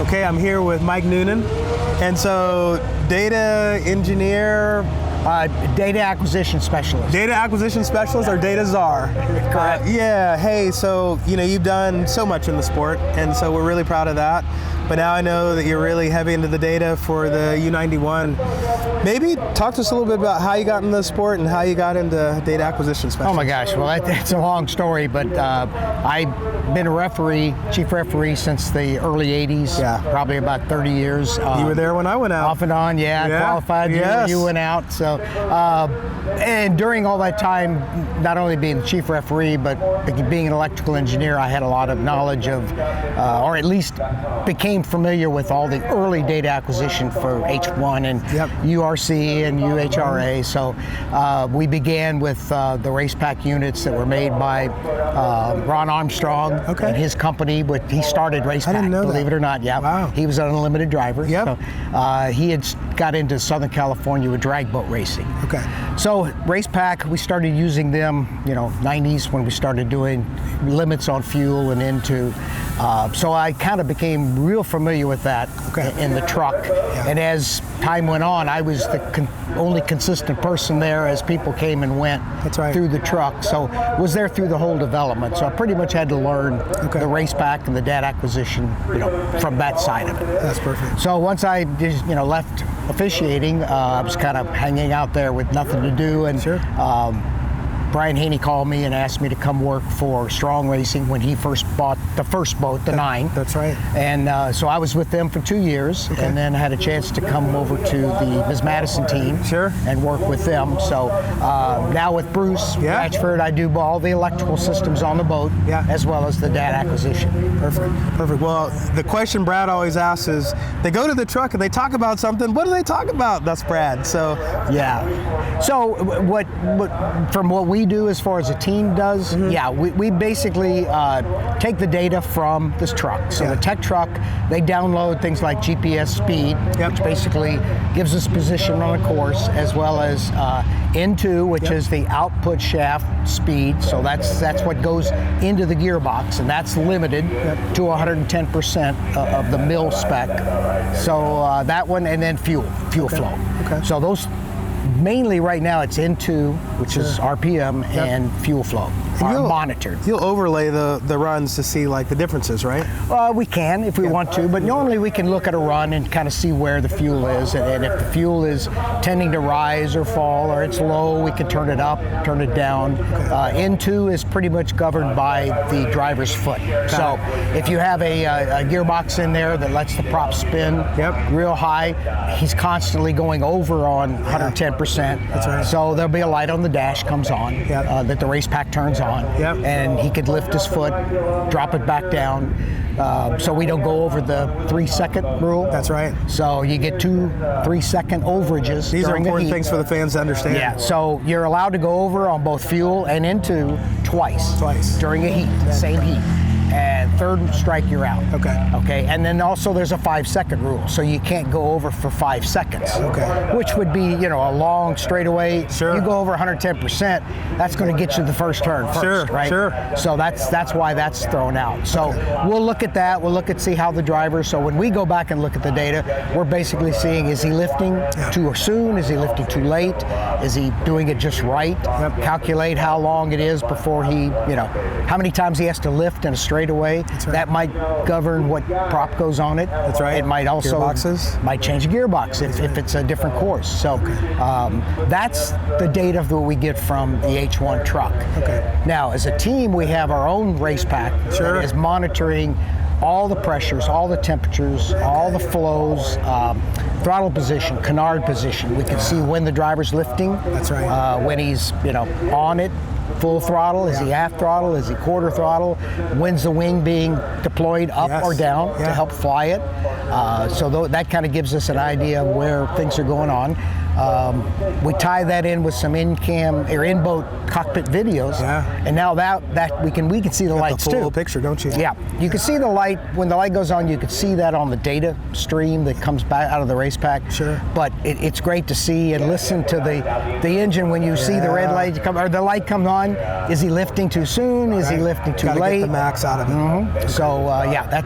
Okay, I'm here with Mike Noonan. And so, data engineer. Data acquisition specialist. Data acquisition specialist or data czar. Correct. Yeah, hey, so, you've done so much in the sport, and so we're really proud of that. But now I know that you're really heavy into the data for the U91. Maybe talk to us a little bit about how you got into the sport and how you got into data acquisition specialist. Oh my gosh, well that's a long story, but I've been a referee, chief referee since the early 80s, probably about 30 years. You were there when I went out. Off and on, qualified, you went out. So, and during all that time, not only being the chief referee, but being an electrical engineer, I had a lot of knowledge of, or at least became familiar with all the early data acquisition for H1 and URC and UHRA. So we began with the race pack units that were made by Ron Armstrong and his company. But he started race pack, believe it or not. Yeah, wow. He was an unlimited driver. Yep. So, he had got into Southern California with drag boat racing. Okay. So race pack, we started using them, 90s when we started doing limits on fuel and into. So I kind of became real familiar with that in the truck. Yeah. And as time went on, I was the only consistent person there as people came and went through the truck. So was there through the whole development. So I pretty much had to learn the race pack and the data acquisition, from that side of it. That's perfect. So once I just, left officiating, I was kind of hanging out there with nothing to do. And Brian Haney called me and asked me to come work for Strong Racing when he first bought the first boat, the 9. That's right. And so I was with them for 2 years, and then had a chance to come over to the Ms. Madison team and work with them. So now with Bruce Ratchford, I do all the electrical systems on the boat, as well as the data acquisition. Perfect. Well, the question Brad always asks is, they go to the truck and they talk about something. What do they talk about? That's Brad. So So what from what we do as far as a team does, we basically take the data from this truck. So the tech truck, they download things like GPS speed, which basically gives us position on a course, as well as N2, which is the output shaft speed. So that's what goes into the gearbox, and that's limited to 110% of the mil spec. So that one, and then fuel flow. So those. Mainly right now it's N2, which is RPM, and fuel flow are monitored. You'll overlay the runs to see like the differences, right? We can if we want to, but normally we can look at a run and kind of see where the fuel is, and if the fuel is tending to rise or fall, or it's low, we can turn it up, turn it down. N2 is pretty much governed by the driver's foot. So if you have a gearbox in there that lets the prop spin real high, he's constantly going over on 110%. That's right. So there'll be a light on the dash comes on that the race pack turns on, and he could lift his foot, drop it back down, so we don't go over the 3-second rule. That's right. So you get 2 3-second overages. These are important the heat. things for the fans to understand. Yeah, so you're allowed to go over on both fuel and N2 twice during a heat, same heat. And third strike, you're out. Okay. And then also there's a 5-second rule, so you can't go over for 5 seconds. Which would be, a long straightaway. You go over 110%, that's going to get you the first turn first, right? So that's why that's thrown out. So we'll look at that. We'll look at see how the driver. So when we go back and look at the data, we're basically seeing, is he lifting too soon? Is he lifting too late? Is he doing it just right? Calculate how long it is before he, how many times he has to lift in a straightaway. That might govern what prop goes on it. That's right. It might also might change a gearbox if it's a different course. So that's the data that we get from the H1 truck. Now, as a team, we have our own race pack that is monitoring all the pressures, all the temperatures, all the flows, throttle position, canard position. We can see when the driver's lifting. That's right. When he's on it. Full throttle? Is he half throttle? Is he quarter throttle? When's the wing being deployed up or down to help fly it? So that kind of gives us an idea of where things are going on. We tie that in with some in-cam or in-boat cockpit videos, and now that we can see the lights the full too. picture, don't you? Yeah, you can see the light when the light goes on. You can see that on the data stream that comes back out of the race pack. Sure. But it's great to see and listen to the engine when you see the red light come or the light come on. Is he lifting too soon? Is he lifting too Gotta late? get the max out of it. So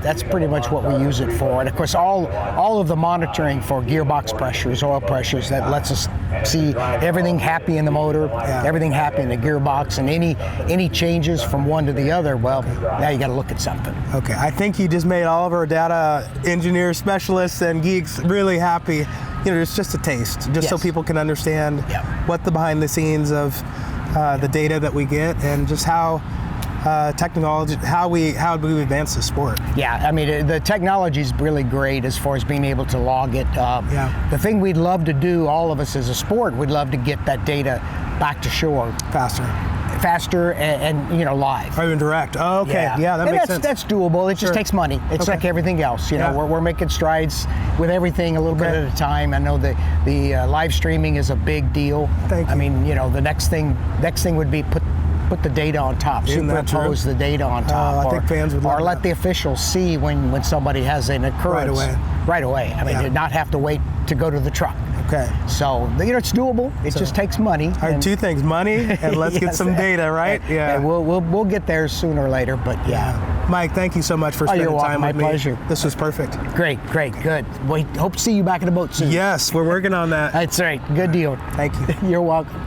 that's pretty much what we use it for. And of course, all of the monitoring for gearbox pressures, oil pressures, that lets us see everything happy in the motor, everything happy in the gearbox, and any changes from one to the other. Well, now you got to look at something. Okay, I think you just made all of our data engineers, specialists, and geeks really happy. You know, it's just a taste, just so people can understand what the behind the scenes of the data that we get, and just how technology, how we advance the sport. Yeah, I mean, the technology is really great as far as being able to log it. The thing we'd love to do, all of us as a sport, we'd love to get that data back to shore faster and live. Or even direct. Oh, okay. Yeah, that makes sense. That's doable. It just takes money. It's like everything else. You know, we're making strides with everything a little bit at a time. I know the live streaming is a big deal. Thank you. I mean, the next thing would be put the data on top, superimpose the data on top, I think fans would love or let that. the officials see when somebody has an occurrence right away. I mean, not have to wait to go to the truck. Okay. So it's doable. It just takes money. All right, two things: money and let's get some data, right? And we'll get there sooner or later. But Mike, thank you so much for spending time with me. My pleasure. This was perfect. Great, good. We hope to see you back in the boat soon. Yes, we're working on that. That's right. Good deal. Thank you. You're welcome.